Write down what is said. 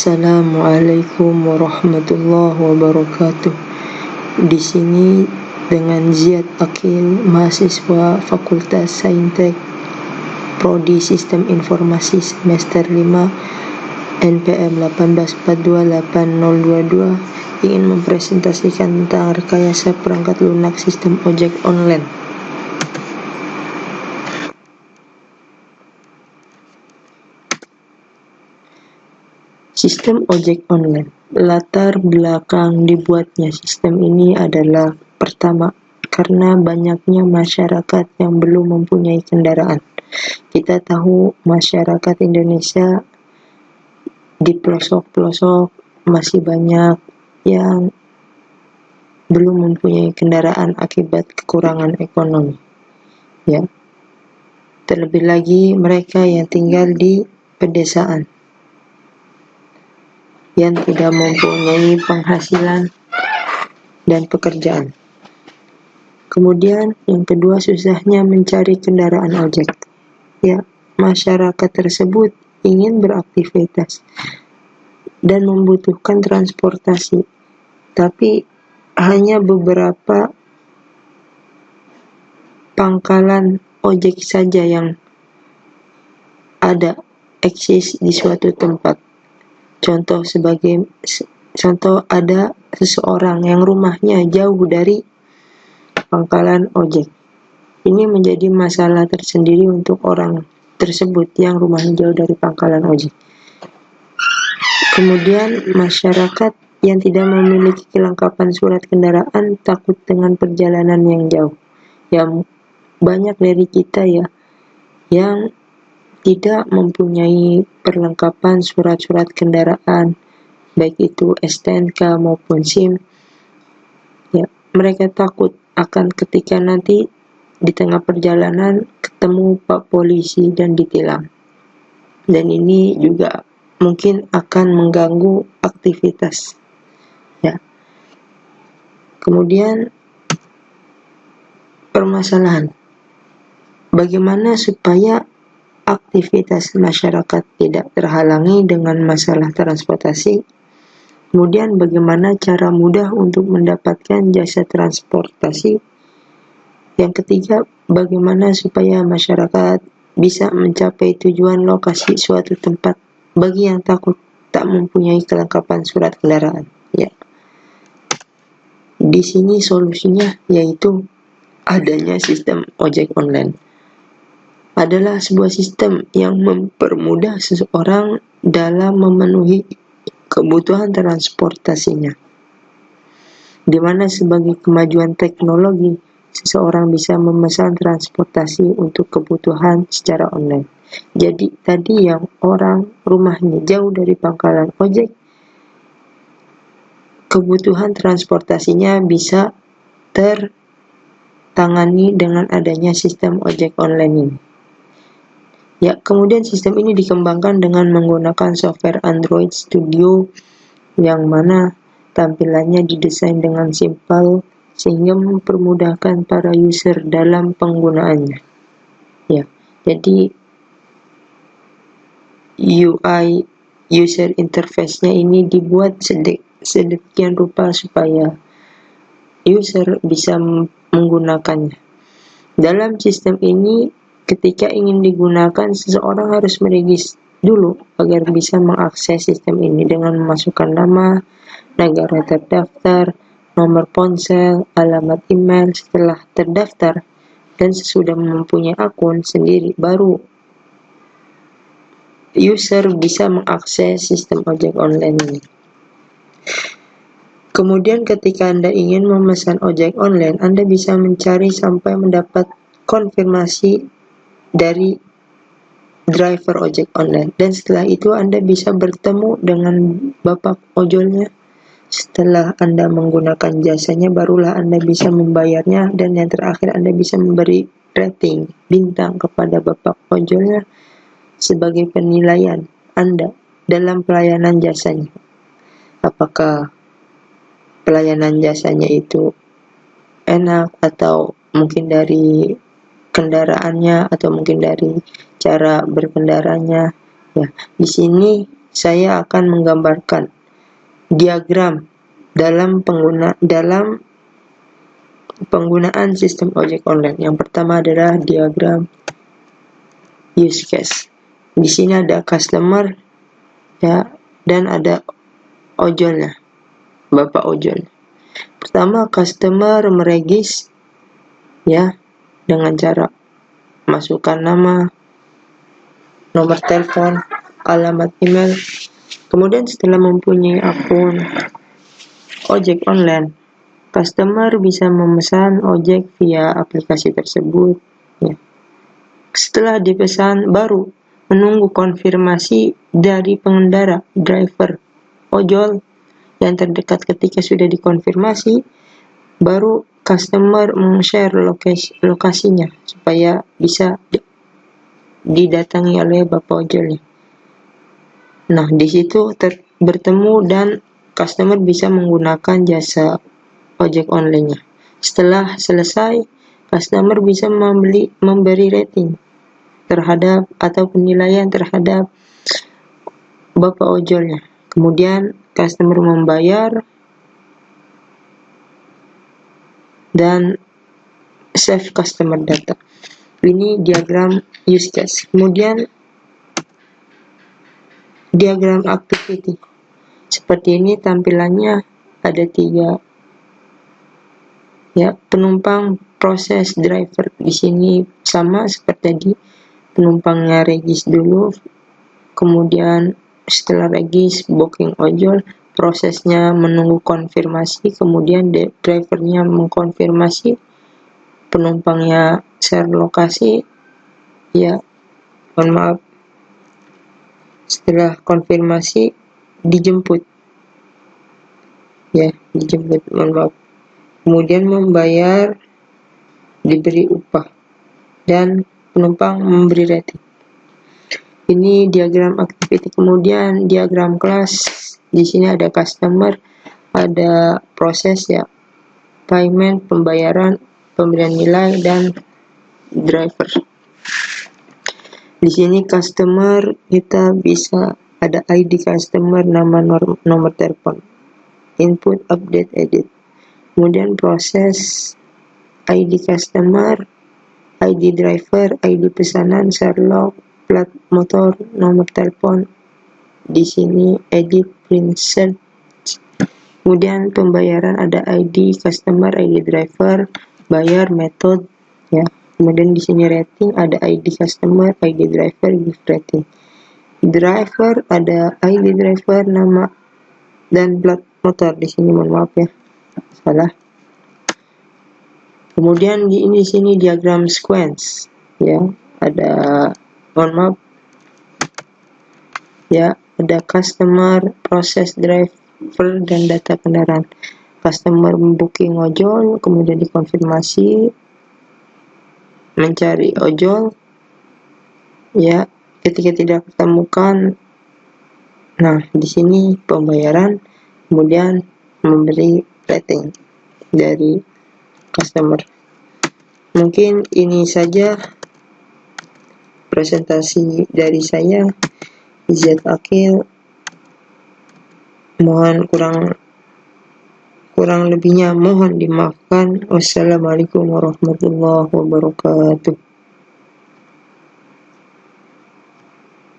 Assalamualaikum warahmatullahi wabarakatuh. Di sini dengan Ziyad Akil, mahasiswa Fakultas Saintek, Prodi Sistem Informasi semester 5, NPM 1842822, ingin mempresentasikan tentang rekayasa perangkat lunak sistem ojek online. Sistem ojek online. Latar belakang dibuatnya sistem ini adalah pertama, karena banyaknya masyarakat yang belum mempunyai kendaraan. Kita tahu masyarakat Indonesia di pelosok-pelosok masih banyak yang belum mempunyai kendaraan akibat kekurangan ekonomi. Ya. Terlebih lagi mereka yang tinggal di pedesaan, yang tidak mempunyai penghasilan dan pekerjaan. Kemudian yang kedua, susahnya mencari kendaraan ojek. Ya, masyarakat tersebut ingin beraktivitas dan membutuhkan transportasi, tapi hanya beberapa pangkalan ojek saja yang ada eksis di suatu tempat. Contoh ada seseorang yang rumahnya jauh dari pangkalan ojek. Ini menjadi masalah tersendiri untuk orang tersebut yang rumahnya jauh dari pangkalan ojek. Kemudian masyarakat yang tidak memiliki kelengkapan surat kendaraan takut dengan perjalanan yang jauh. Yang banyak dari kita yang tidak mempunyai perlengkapan surat-surat kendaraan, baik itu STNK maupun SIM. Ya, mereka takut akan ketika nanti di tengah perjalanan ketemu Pak Polisi dan ditilang. Dan ini juga mungkin akan mengganggu aktivitas. Ya. Kemudian permasalahan, bagaimana supaya aktivitas masyarakat tidak terhalangi dengan masalah transportasi. Kemudian bagaimana cara mudah untuk mendapatkan jasa transportasi. Yang ketiga, bagaimana supaya masyarakat bisa mencapai tujuan lokasi suatu tempat bagi yang takut tak mempunyai kelengkapan surat kendaraan. Ya. Di sini solusinya yaitu adanya sistem ojek online. Adalah sebuah sistem yang mempermudah seseorang dalam memenuhi kebutuhan transportasinya, di mana sebagai kemajuan teknologi, seseorang bisa memesan transportasi untuk kebutuhan secara online. Jadi tadi yang orang rumahnya jauh dari pangkalan ojek, kebutuhan transportasinya bisa tertangani dengan adanya sistem ojek online ini. Ya, kemudian sistem ini dikembangkan dengan menggunakan software Android Studio yang mana tampilannya didesain dengan simpel sehingga mempermudahkan para user dalam penggunaannya. Ya, jadi UI user interface-nya ini dibuat sedemikian rupa supaya user bisa menggunakannya. Dalam sistem ini, ketika ingin digunakan, seseorang harus meregistrasi dulu agar bisa mengakses sistem ini dengan memasukkan nama, negara terdaftar, nomor ponsel, alamat email. Setelah terdaftar dan sesudah mempunyai akun sendiri, baru user bisa mengakses sistem ojek online ini. Kemudian ketika Anda ingin memesan ojek online, Anda bisa mencari sampai mendapat konfirmasi dari driver ojek online, dan setelah itu Anda bisa bertemu dengan bapak ojolnya. Setelah Anda menggunakan jasanya, barulah Anda bisa membayarnya, dan yang terakhir Anda bisa memberi rating bintang kepada bapak ojolnya sebagai penilaian Anda dalam pelayanan jasanya. Apakah pelayanan jasanya itu enak, atau mungkin dari kendaraannya, atau mungkin dari cara berkendaranya. Ya, di sini saya akan menggambarkan diagram dalam penggunaan sistem ojek online. Yang pertama adalah diagram use case. Di sini ada customer ya, dan ada ojolnya, bapak ojol. Pertama, customer meregis ya dengan cara masukkan nama, nomor telepon, alamat email. Kemudian setelah mempunyai akun ojek online, customer bisa memesan ojek via aplikasi tersebut ya. Setelah dipesan, baru menunggu konfirmasi dari pengendara, driver, ojol yang terdekat. Ketika sudah dikonfirmasi, baru customer share lokasinya supaya bisa didatangi oleh bapak ojolnya. Nah, di situ bertemu dan customer bisa menggunakan jasa ojek online-nya. Setelah selesai, customer bisa memberi rating terhadap atau penilaian terhadap bapak ojolnya. Kemudian customer membayar dan save customer data. Ini diagram use case. Kemudian diagram activity. Seperti ini tampilannya, ada 3 ya, penumpang, proses, driver. Di sini sama seperti tadi, penumpangnya regis dulu, kemudian setelah regis booking ojol, prosesnya menunggu konfirmasi, kemudian drivernya mengkonfirmasi, penumpangnya share lokasi ya, mohon maaf, setelah konfirmasi dijemput ya, mohon maaf, kemudian membayar, diberi upah, dan penumpang memberi rating. Ini diagram activity. Kemudian diagram kelas. Di sini ada customer, ada proses ya, payment, pembayaran, pemberian nilai, dan driver. Di sini customer kita bisa ada ID customer, nama, nomor telepon, input, update, edit. Kemudian proses ID customer, ID driver, ID pesanan, Sherlock, plat motor, nomor telepon. Di sini edit, print, search. Kemudian pembayaran ada ID customer, ID driver, bayar, method ya. Kemudian di sini rating ada ID customer, ID driver, gift rating. Driver ada ID driver, nama, dan plat motor. Di sini mohon maaf ya, salah. Kemudian di sini diagram sequence ya, ada, mohon maaf ya, ada customer, proses, driver, dan data kendaraan. Customer booking ojol, kemudian dikonfirmasi, mencari ojol ya, ketika tidak ditemukan. Nah, di sini pembayaran, kemudian memberi rating dari customer. Mungkin ini saja presentasi dari saya, Izzat Akil. Mohon kurang lebihnya mohon dimaafkan. Wassalamualaikum warahmatullahi wabarakatuh.